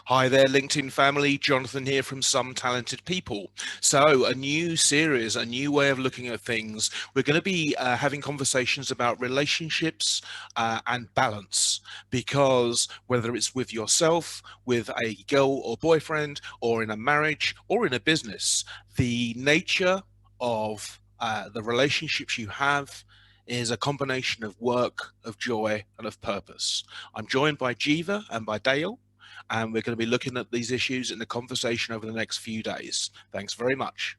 Hi there, LinkedIn family. Jonathan here from Some Talented People. So a new series, a new way of looking at things. We're going to be having conversations about relationships and balance, because whether it's with yourself, with a girl or boyfriend, or in a marriage, or in a business, the nature of the relationships you have is a combination of work, of joy, and of purpose. I'm joined by Jiva and by Dale, and we're going to be looking at these issues in the conversation over the next few days. Thanks very much.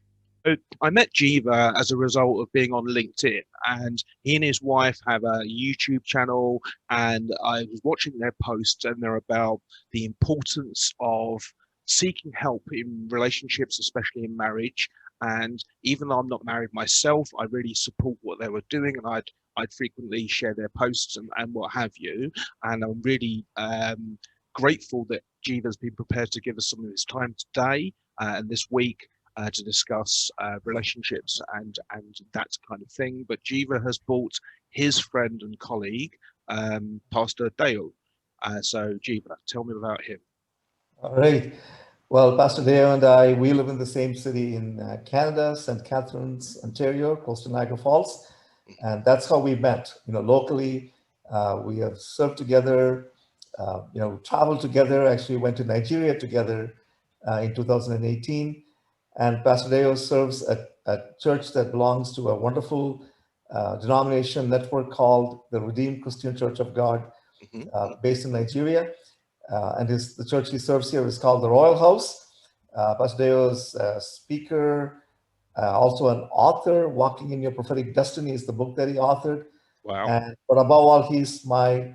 I met Jiva as a result of being on LinkedIn, and he and his wife have a YouTube channel, and I was watching their posts, and they're about the importance of seeking help in relationships, especially in marriage. And even though I'm not married myself, I really support what they were doing, and I'd frequently share their posts and what have you. And I'm really grateful that Jiva's been prepared to give us some of his time today and this week to discuss relationships and that kind of thing. But Jiva has brought his friend and colleague, Pastor Dale. So Jiva, tell me about him. All right. Well, Pastor Dale and I, we live in the same city in Canada, St. Catharines, Ontario, close to Niagara Falls. And that's how we met. Locally, we have served together, traveled together, actually went to Nigeria together in 2018. And Pastor Dale serves at a church that belongs to a wonderful denomination network called the Redeemed Christian Church of God, based in Nigeria. And the church he serves here is called the Royal House. Pastor Dale is a speaker, also an author. Walking in Your Prophetic Destiny is the book that he authored. Wow. But above all, he's my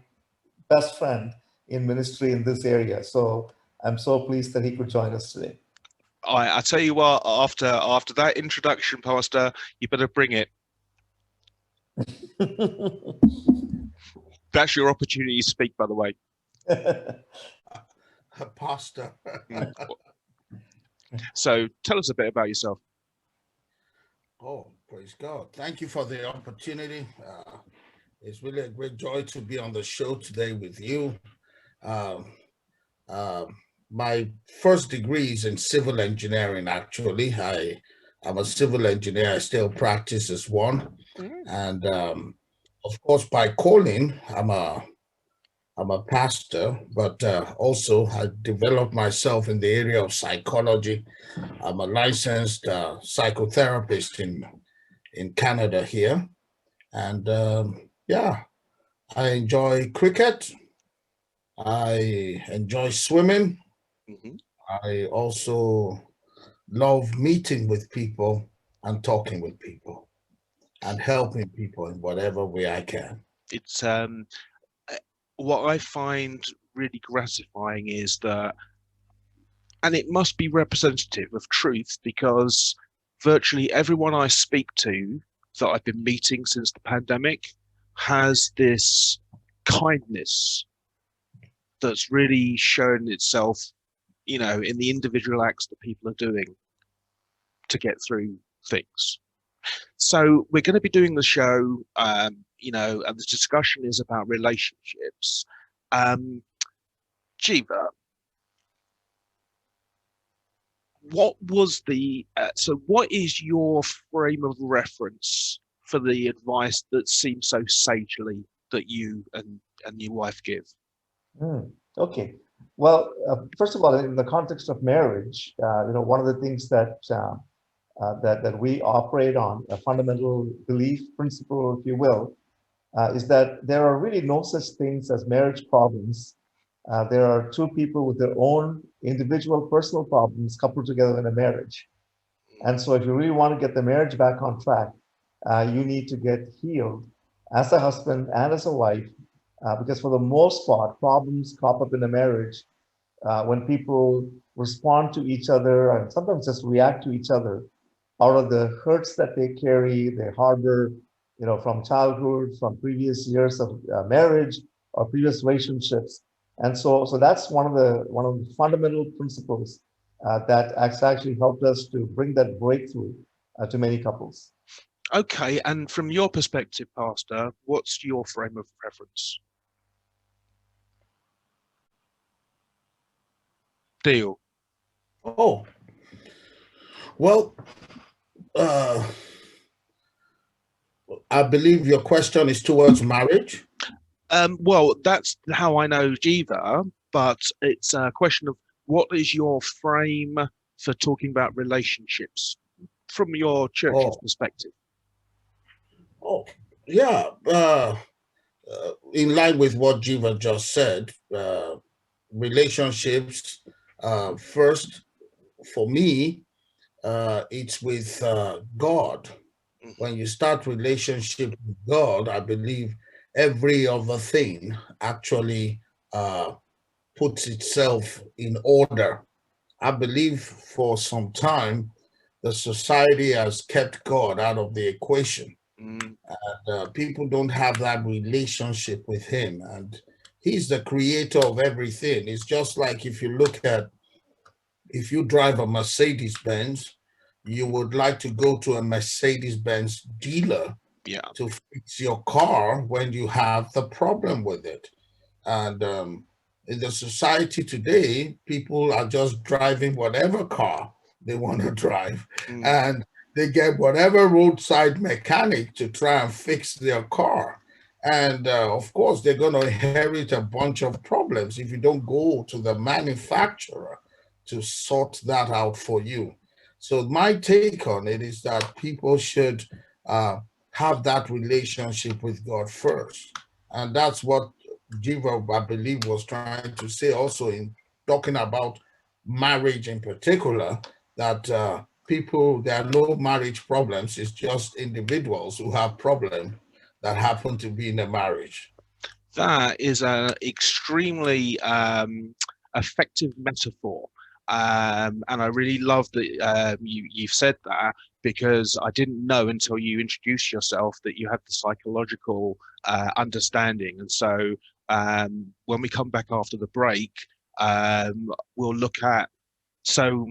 best friend in ministry in this area. So I'm so pleased that he could join us today. I tell you what, after that introduction, Pastor, you better bring it. That's your opportunity to speak, by the way. Pastor. So tell us a bit about yourself. Oh, praise God. Thank you for the opportunity. It's really a great joy to be on the show today with you. My first degree is in civil engineering, actually. I'm a civil engineer. I still practice as one. And of course, by calling, I'm a pastor, but also I developed myself in the area of psychology. I'm a licensed psychotherapist in Canada here. And I enjoy cricket. I enjoy swimming. I also love meeting with people and talking with people and helping people in whatever way I can. It's what I find really gratifying is that, and it must be representative of truth, because virtually everyone I speak to that I've been meeting since the pandemic has this kindness that's really shown itself, in the individual acts that people are doing to get through things. So we're going to be doing the show, and the discussion is about relationships. Jiva, what is your frame of reference for the advice that seems so sagely that you and your wife give? Okay. Well, first of all, in the context of marriage, one of the things that we operate on, a fundamental belief principle, if you will, is that there are really no such things as marriage problems. There are two people with their own individual personal problems coupled together in a marriage. And so if you really want to get the marriage back on track, you need to get healed as a husband and as a wife, because for the most part, problems crop up in a marriage when people respond to each other and sometimes just react to each other out of the hurts that they carry, they harbor, from childhood, from previous years of marriage or previous relationships. And so that's one of the fundamental principles that actually helped us to bring that breakthrough to many couples. Okay, and from your perspective, Pastor, what's your frame of reference? Deal. Oh, well, I believe your question is towards marriage. Well, that's how I know Jiva, but it's a question of what is your frame for talking about relationships from your church's Oh, perspective? oh, yeah. In line with what Jiva just said, relationships, first, for me, it's with God. When you start relationship with God, I believe every other thing actually uh, puts itself in order. I believe for some time, the society has kept God out of the equation. Mm, People don't have that relationship with Him, and He's the creator of everything. It's just like if you drive a Mercedes Benz, you would like to go to a Mercedes Benz dealer yeah. to fix your car when you have the problem with it. And in the society today, people are just driving whatever car they want to drive, Mm, and they get whatever roadside mechanic to try and fix their car. And of course, they're going to inherit a bunch of problems if you don't go to the manufacturer to sort that out for you. So, my take on it is that people should uh, have that relationship with God first. And that's what Jiva, I believe, was trying to say also in talking about marriage in particular, that people, there are no marriage problems. It's just individuals who have problems that happen to be in a marriage. that is an extremely effective metaphor. And I really love that you've said that because I didn't know until you introduced yourself that you had the psychological understanding. And so when we come back after the break, we'll look at so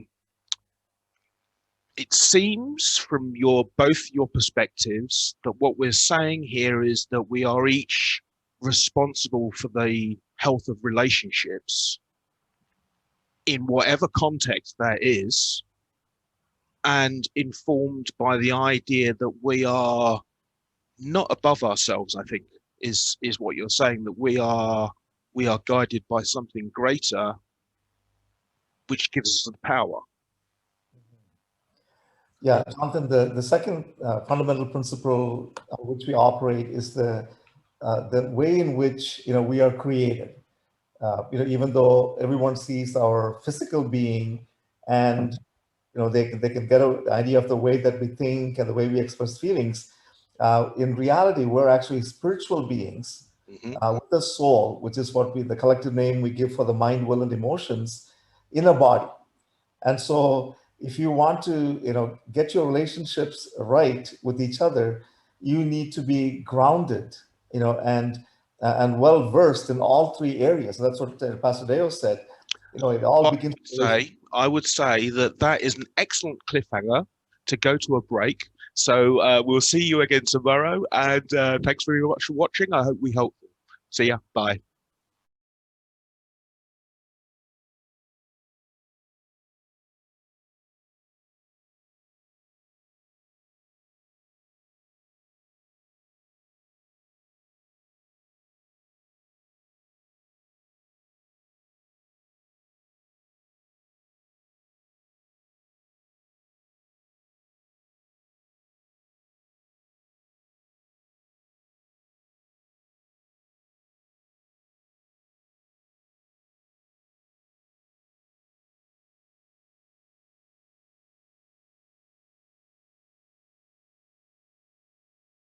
it seems from both your perspectives that what we're saying here is that we are each responsible for the health of relationships in whatever context that is, and informed by the idea that we are not above ourselves. I think is what you're saying, that we are guided by something greater which gives us the power. Yeah, Jonathan, the second fundamental principle on which we operate is the way in which we are created. Even though everyone sees our physical being, and they can get an idea of the way that we think and the way we express feelings. In reality, we're actually spiritual beings Mm-hmm. with a soul, which is what the collective name we give for the mind, will, and emotions in a body. And so if you want to, get your relationships right with each other, you need to be grounded, and well versed in all three areas. And that's what Pastor Deo said. It all begins with I would say that that is an excellent cliffhanger to go to a break. So we'll see you again tomorrow, and thanks very much for watching. I hope we helped. See ya. Bye.